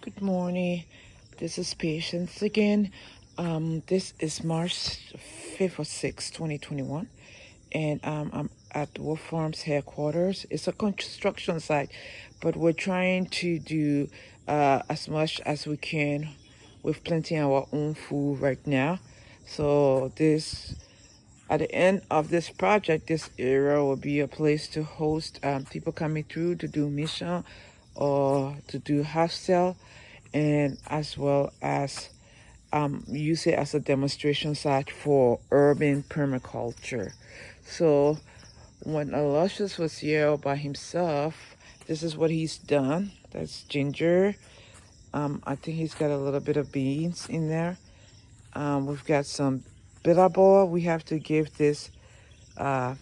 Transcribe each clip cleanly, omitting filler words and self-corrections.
Good morning. This is Patience again. This is March 5th or 6th, 2021. And I'm at Wolf Farms headquarters. It's a construction site, but we're trying to do as much as we can with plenty of our own food right now. So at the end of this project, this area will be a place to host people coming through to do mission or to do half sale, and as well as use it as a demonstration site for urban permaculture. So when Aloysius was here all by himself, this is what he's done. That's ginger. I think he's got a little bit of beans in there. We've got some bitter ball. We have to give this a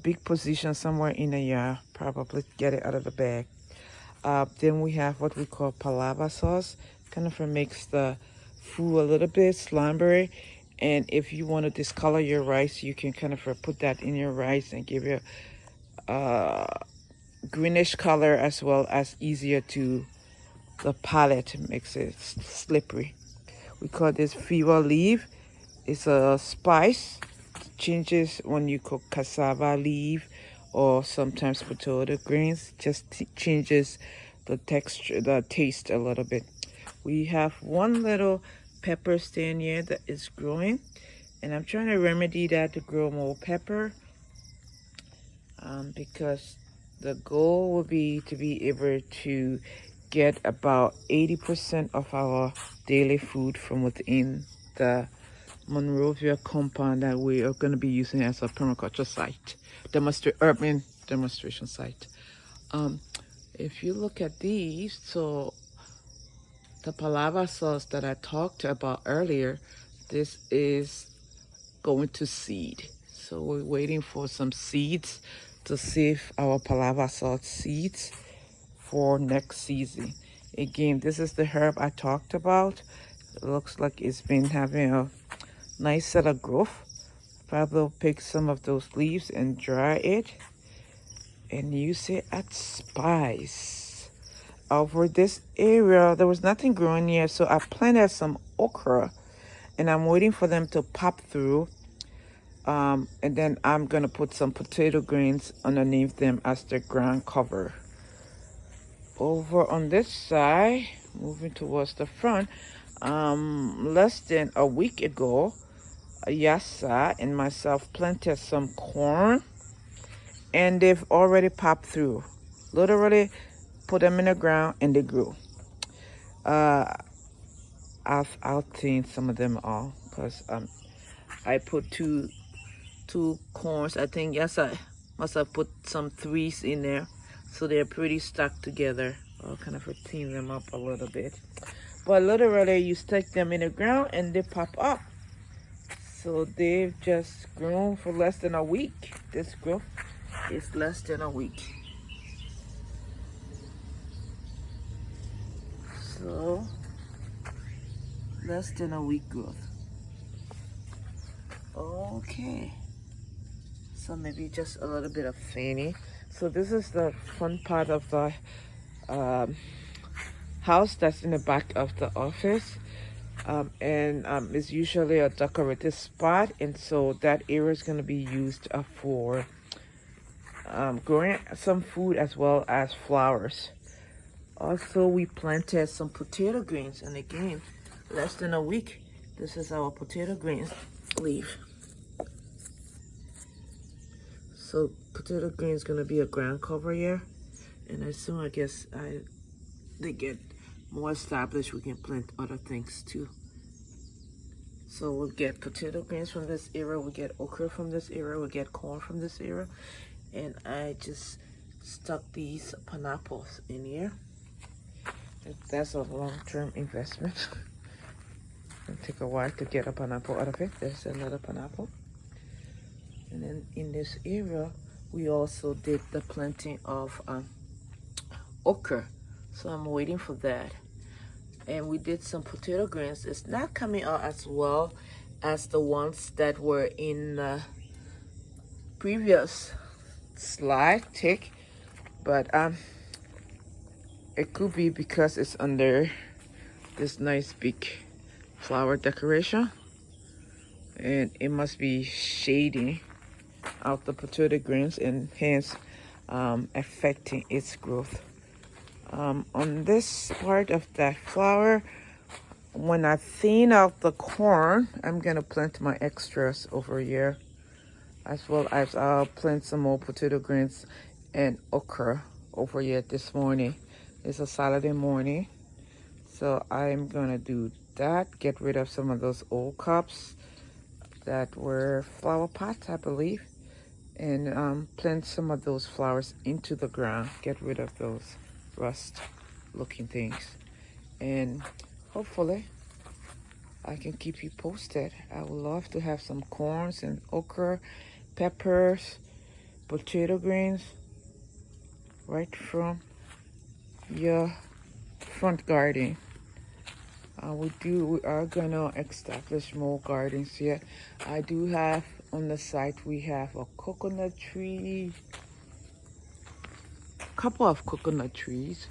big position somewhere in the yard, probably get it out of the bag. Then we have what we call palava sauce, kind of makes the food a little bit slumbery. And if you want to discolor your rice, you can kind of put that in your rice and give it a greenish color, as well as easier to the palate, makes it slippery. We call this fever leaf. It's a spice. Changes when you cook cassava leaf or sometimes potato greens. Just changes the texture, the taste a little bit. We have one little pepper stand here that is growing, and I'm trying to remedy that to grow more pepper, because the goal will be to be able to get about 80% of our daily food from within the Monrovia compound that we are going to be using as a permaculture site, urban demonstration site. If you look at these, so the palava sauce that I talked about earlier, this is going to seed. So we're waiting for some seeds to save our palava sauce seeds for next season. Again, this is the herb I talked about. It looks like it's been having a nice set of growth. Probably pick some of those leaves and dry it and use it as spice. Over this area, there was nothing growing yet, so I planted some okra, and I'm waiting for them to pop through. And then I'm gonna put some potato greens underneath them as the ground cover. Over on this side, moving towards the front, less than a week ago, Yasa and myself planted some corn, and they've already popped through. Literally put them in the ground and they grew. I'll clean some of them all, because I put two corns. I think Yasa must have put some threes in there, so they're pretty stuck together. I'll kind of clean them up a little bit. But literally you stick them in the ground and they pop up. So they've just grown for less than a week. This growth is less than a week. So less than a week growth. Okay. So maybe just a little bit of fanny. So this is the front part of the house that's in the back of the office. And it's usually a decorative spot, and so that area is going to be used for growing some food as well as flowers. Also, we planted some potato greens, and again, less than a week. This is our potato greens leaf. So potato green is going to be a ground cover here, and as soon as they get more established, we can plant other things too. So we'll get potato greens from this area, we'll get okra from this area, we'll get corn from this area, and I just stuck these pineapples in here. That's a long-term investment. It'll take a while to get a pineapple out of it. There's another pineapple. And then in this area, we also did the planting of okra. So I'm waiting for that. And we did some potato greens. It's not coming out as well as the ones that were in the previous slide tick, but It could be because it's under this nice big flower decoration, and it must be shading out the potato greens and hence affecting its growth. On this part of that flower, when I thin out the corn, I'm gonna plant my extras over here, as well as I'll plant some more potato greens and okra over here this morning. It's a Saturday morning, so I'm gonna do that, get rid of some of those old cups that were flower pots, I believe, and plant some of those flowers into the ground, get rid of those rust looking things, and hopefully I can keep you posted. I would love to have some corns and okra, peppers, potato greens right from your front garden. We are gonna establish more gardens here. I do have on the site, we have a coconut tree, couple of coconut trees.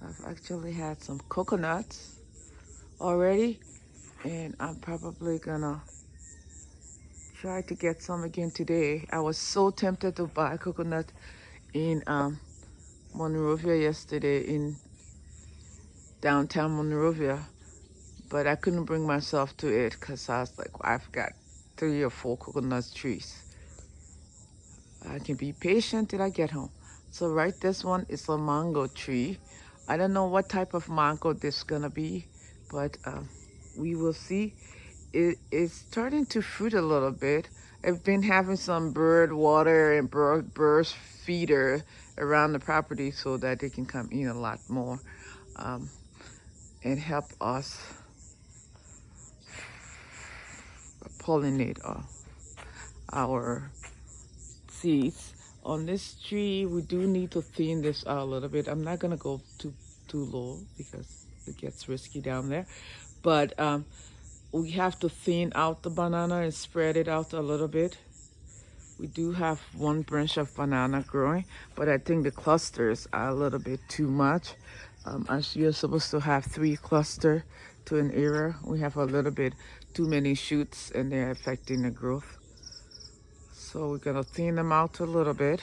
I've actually had some coconuts already, and I'm probably gonna try to get some again today. I was so tempted to buy coconut in Monrovia yesterday, in downtown Monrovia, but I couldn't bring myself to it because I was like, I've got 3 or 4 coconut trees. I can be patient till I get home. So right, this one is a mango tree. I don't know what type of mango this is gonna be, but we will see. It is starting to fruit a little bit. I've been having some bird water and bird feeder around the property so that they can come in a lot more and help us pollinate our seeds. On this tree, we do need to thin this out a little bit. I'm not gonna go too low because it gets risky down there, but we have to thin out the banana and spread it out a little bit. We do have one branch of banana growing, but I think the clusters are a little bit too much. As you're supposed to have 3 clusters to an area, we have a little bit too many shoots and they're affecting the growth. So we're gonna thin them out a little bit.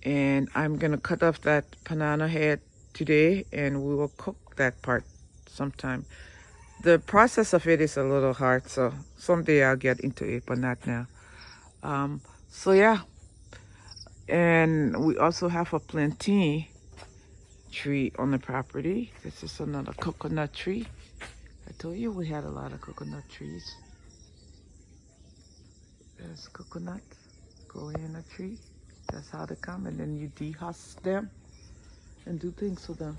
And I'm gonna cut off that banana head today and we will cook that part sometime. The process of it is a little hard, so someday I'll get into it, but not now. So yeah, and we also have a plantain tree on the property. This is another coconut tree. I told you we had a lot of coconut trees. There's coconut growing in a tree. That's how they come, and then you dehusk them and do things with them.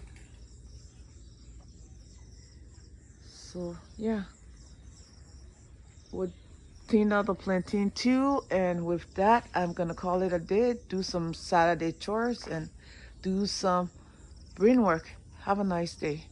So yeah, we'll clean out the plantain too, and with that, I'm gonna call it a day. Do some Saturday chores and do some brain work. Have a nice day.